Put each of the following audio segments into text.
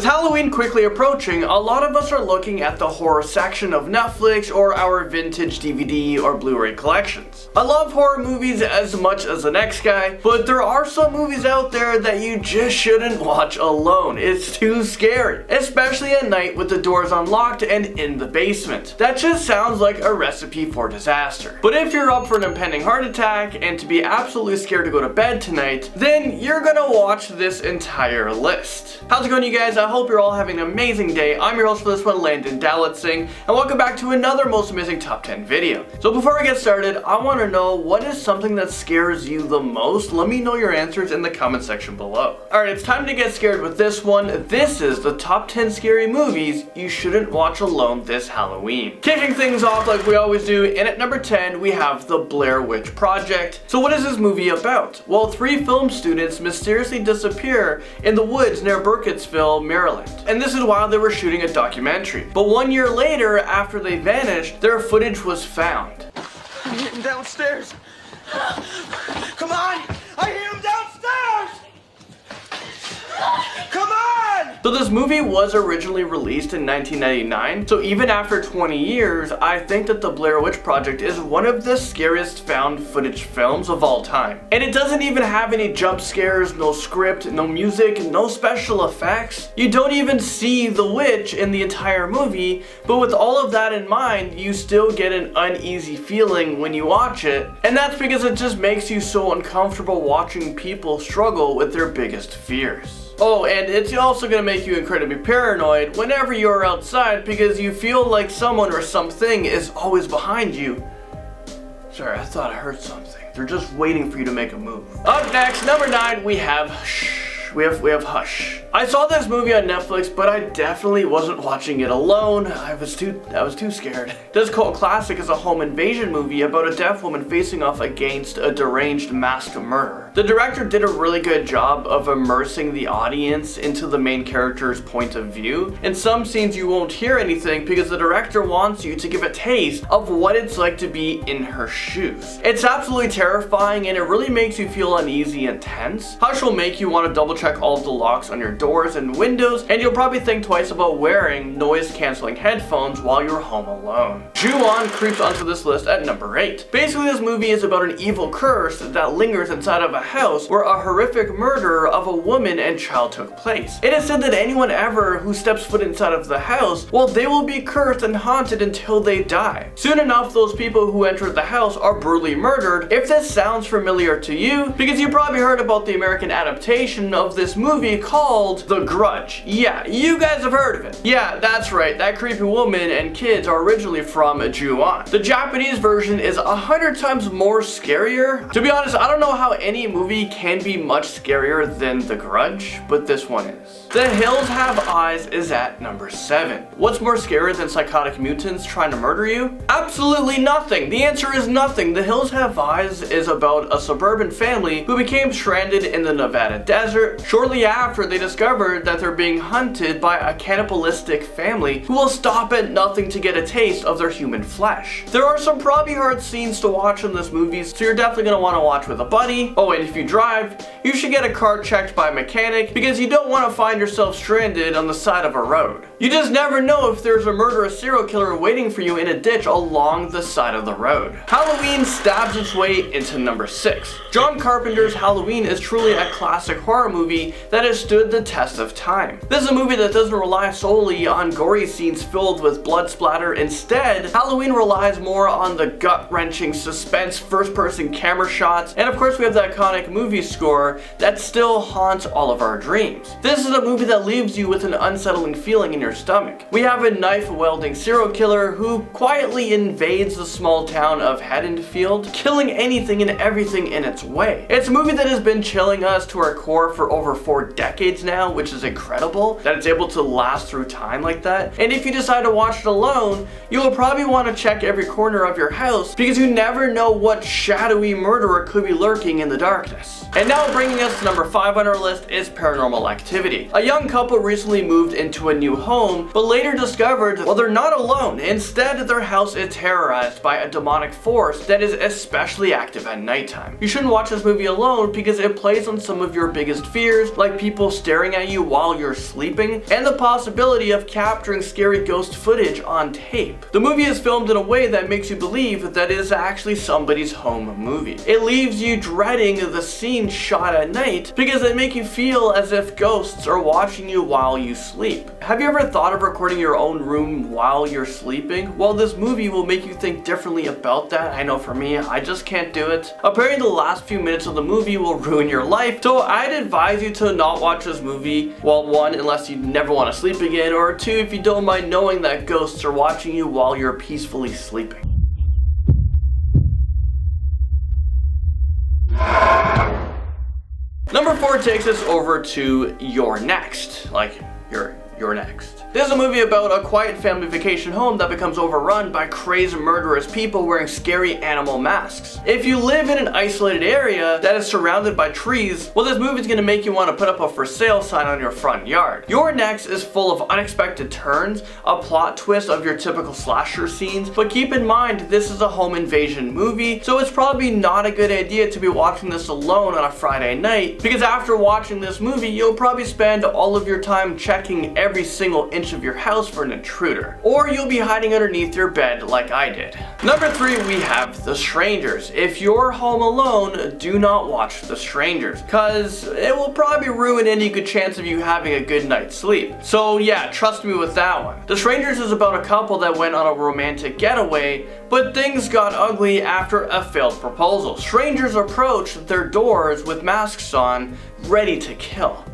With Halloween quickly approaching, a lot of us are looking at the horror section of Netflix or our vintage DVD or Blu-ray collections. I love horror movies as much as the next guy, but there are some movies out there that you just shouldn't watch alone. It's too scary, especially at night with the doors unlocked and in the basement. That just sounds like a recipe for disaster. But if you're up for an impending heart attack and to be absolutely scared to go to bed tonight, then you're gonna watch this entire list. How's it going, you guys? I hope you're all having an amazing day. I'm your host for this one, Landon Dalitzing, and welcome back to another most amazing top 10 video. So before I get started, I want to know, what is something that scares you the most? Let me know your answers in the comment section below. Alright, it's time to get scared with this one. This is the top 10 scary movies you shouldn't watch alone this Halloween. Kicking things off like we always do, and at number 10 we have The Blair Witch Project. So what is this movie about? Well, 3 film students mysteriously disappear in the woods near Burkittsville, Maryland. And this is while they were shooting a documentary. But 1 year later, after they vanished, their footage was found. I hear him downstairs. Come on! I hear him downstairs! Come on! So this movie was originally released in 1999, so even after 20 years, I think that The Blair Witch Project is one of the scariest found footage films of all time. And it doesn't even have any jump scares, no script, no music, no special effects. You don't even see the witch in the entire movie, but with all of that in mind, you still get an uneasy feeling when you watch it, and that's because it just makes you so uncomfortable watching people struggle with their biggest fears. Oh, and it's also going to make you incredibly paranoid whenever you're outside because you feel like someone or something is always behind you. Sorry, I thought I heard something. They're just waiting for you to make a move. Up next, number 9, we have We have Hush. I saw this movie on Netflix, but I definitely wasn't watching it alone. I was too scared. This cult classic is a home invasion movie about a deaf woman facing off against a deranged masked murderer. The director did a really good job of immersing the audience into the main character's point of view. In some scenes you won't hear anything because the director wants you to give a taste of what it's like to be in her shoes. It's absolutely terrifying and it really makes you feel uneasy and tense. Hush will make you want to double check all of the locks on your doors and windows, and you'll probably think twice about wearing noise-canceling headphones while you're home alone. Ju-on creeps onto this list at number 8. Basically, this movie is about an evil curse that lingers inside of a house where a horrific murder of a woman and child took place. It is said that anyone ever who steps foot inside of the house, well, they will be cursed and haunted until they die. Soon enough, those people who entered the house are brutally murdered. If this sounds familiar to you, because you probably heard about the American adaptation of this movie called The Grudge. Yeah, you guys have heard of it. Yeah, that's right, that creepy woman and kids are originally from Ju-on. The Japanese version is 100 times more scarier. To be honest, I don't know how any movie can be much scarier than The Grudge, but this one is. The Hills Have Eyes is at number 7. What's more scary than psychotic mutants trying to murder you? Absolutely nothing. The answer is nothing. The Hills Have Eyes is about a suburban family who became stranded in the Nevada desert shortly after they discovered that they're being hunted by a cannibalistic family who will stop at nothing to get a taste of their human flesh. There are some probably hard scenes to watch in this movie, so you're definitely going to want to watch with a buddy. Oh, and if you drive, you should get a car checked by a mechanic because you don't want to find yourself stranded on the side of a road. You just never know if there's a murderous serial killer waiting for you in a ditch along the side of the road. Halloween stabs its way into number 6. John Carpenter's Halloween is truly a classic horror movie that has stood the test of time. This is a movie that doesn't rely solely on gory scenes filled with blood splatter. Instead, Halloween relies more on the gut-wrenching suspense, first-person camera shots, and of course we have the iconic movie score that still haunts all of our dreams. This is a movie that leaves you with an unsettling feeling in your stomach. We have a knife-wielding serial killer who quietly invades the small town of Haddonfield, killing anything and everything in its way. It's a movie that has been chilling us to our core for over 4 decades now, which is incredible that it's able to last through time like that. And if you decide to watch it alone, you will probably want to check every corner of your house because you never know what shadowy murderer could be lurking in the darkness. And now bringing us to number 5 on our list is Paranormal Activity. A young couple recently moved into a new home, but later discovered, well, they're not alone. Instead, their house is terrorized by a demonic force that is especially active at nighttime. You shouldn't watch this movie alone because it plays on some of your biggest fears fears like people staring at you while you're sleeping, and the possibility of capturing scary ghost footage on tape. The movie is filmed in a way that makes you believe that it is actually somebody's home movie. It leaves you dreading the scene shot at night because they make you feel as if ghosts are watching you while you sleep. Have you ever thought of recording your own room while you're sleeping? Well, this movie will make you think differently about that. I know for me, I just can't do it. Apparently the last few minutes of the movie will ruin your life, so I'd advise you to not watch this movie. Well, one, unless you never want to sleep again, or two, if you don't mind knowing that ghosts are watching you while you're peacefully sleeping. Number 4 takes us over to You're Next. Like, you're next. This is a movie about a quiet family vacation home that becomes overrun by crazy murderous people wearing scary animal masks. If you live in an isolated area that is surrounded by trees, well, this movie is going to make you want to put up a for sale sign on your front yard. You're Next is full of unexpected turns, a plot twist of your typical slasher scenes, but keep in mind this is a home invasion movie, so it's probably not a good idea to be watching this alone on a Friday night, because after watching this movie, you'll probably spend all of your time checking every single inch of your house for an intruder, or you'll be hiding underneath your bed like I did. Number 3, we have The Strangers. If you're home alone, do not watch The Strangers, cause it will probably ruin any good chance of you having a good night's sleep. So yeah, trust me with that one. The Strangers is about a couple that went on a romantic getaway, but things got ugly after a failed proposal. Strangers approached their doors with masks on, ready to kill.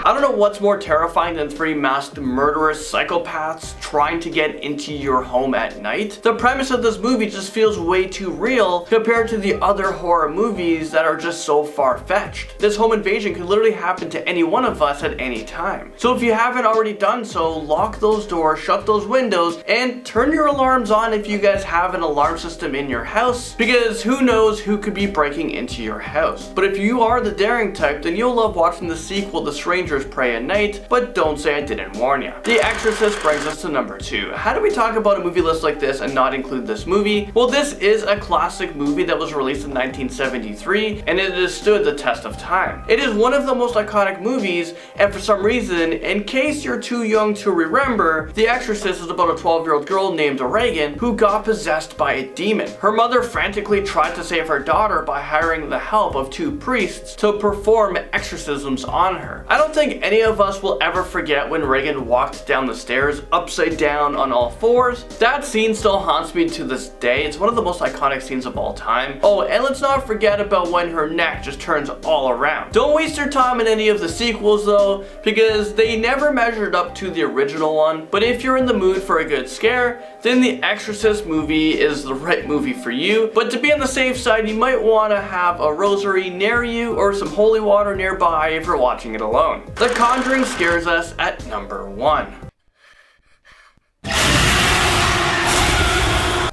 I don't know what's more terrifying than 3 masked murderous psychopaths trying to get into your home at night. The premise of this movie just feels way too real compared to the other horror movies that are just so far-fetched. This home invasion could literally happen to any one of us at any time. So if you haven't already done so, lock those doors, shut those windows, and turn your alarms on if you guys have an alarm system in your house, because who knows who could be breaking into your house. But if you are the daring type, then you'll love watching the sequel, The Strangers Prey at Night, but don't say I didn't warn you. The Exorcist brings us to number 2. How do we talk about a movie list like this and not include this movie? Well, this is a classic movie that was released in 1973, and it has stood the test of time. It is one of the most iconic movies, and for some reason, in case you're too young to remember, The Exorcist is about a 12-year-old girl named Reagan who got possessed by a demon. Her mother frantically tried to save her daughter by hiring the help of 2 priests to perform exorcisms on her. I don't think any of us will ever forget when Reagan walked down the stairs upside down on all 4s. That scene still haunts me to this day. It's one of the most iconic scenes of all time. Oh, and let's not forget about when her neck just turns all around. Don't waste your time in any of the sequels though, because they never measured up to the original one. But if you're in the mood for a good scare, then The Exorcist movie is the right movie for you. But to be on the safe side, you might want to have a rosary near you or some holy water nearby if you're watching it alone. The Conjuring scares us at number 1.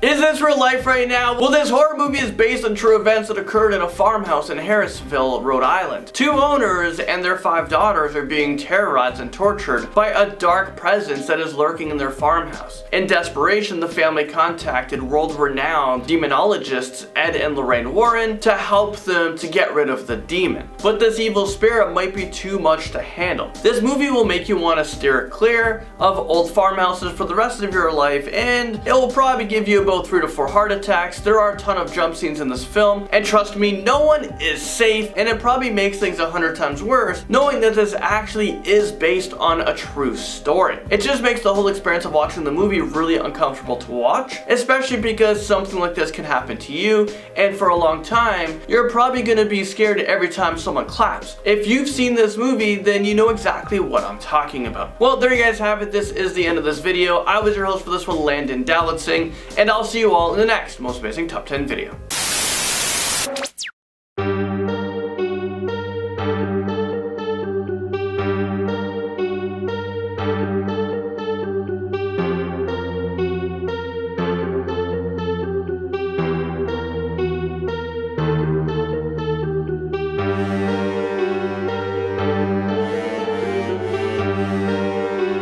Is this real life right now? Well, this horror movie is based on true events that occurred in a farmhouse in Harrisville, Rhode Island. 2 owners and their 5 daughters are being terrorized and tortured by a dark presence that is lurking in their farmhouse. In desperation, the family contacted world-renowned demonologists Ed and Lorraine Warren to help them to get rid of the demon. But this evil spirit might be too much to handle. This movie will make you want to steer clear of old farmhouses for the rest of your life, and it will probably give you about 3 to 4 heart attacks. There are a ton of jump scenes in this film, and trust me, no one is safe, and it probably makes things 100 times worse knowing that this actually is based on a true story. It just makes the whole experience of watching the movie really uncomfortable to watch, especially because something like this can happen to you, and for a long time, you're probably going to be scared every time someone claps. If you've seen this movie, then you know exactly what I'm talking about. Well, there you guys have it. This is the end of this video. I was your host for this one, Landon Dallatsing, and I'll see you all in the next most amazing top 10 video.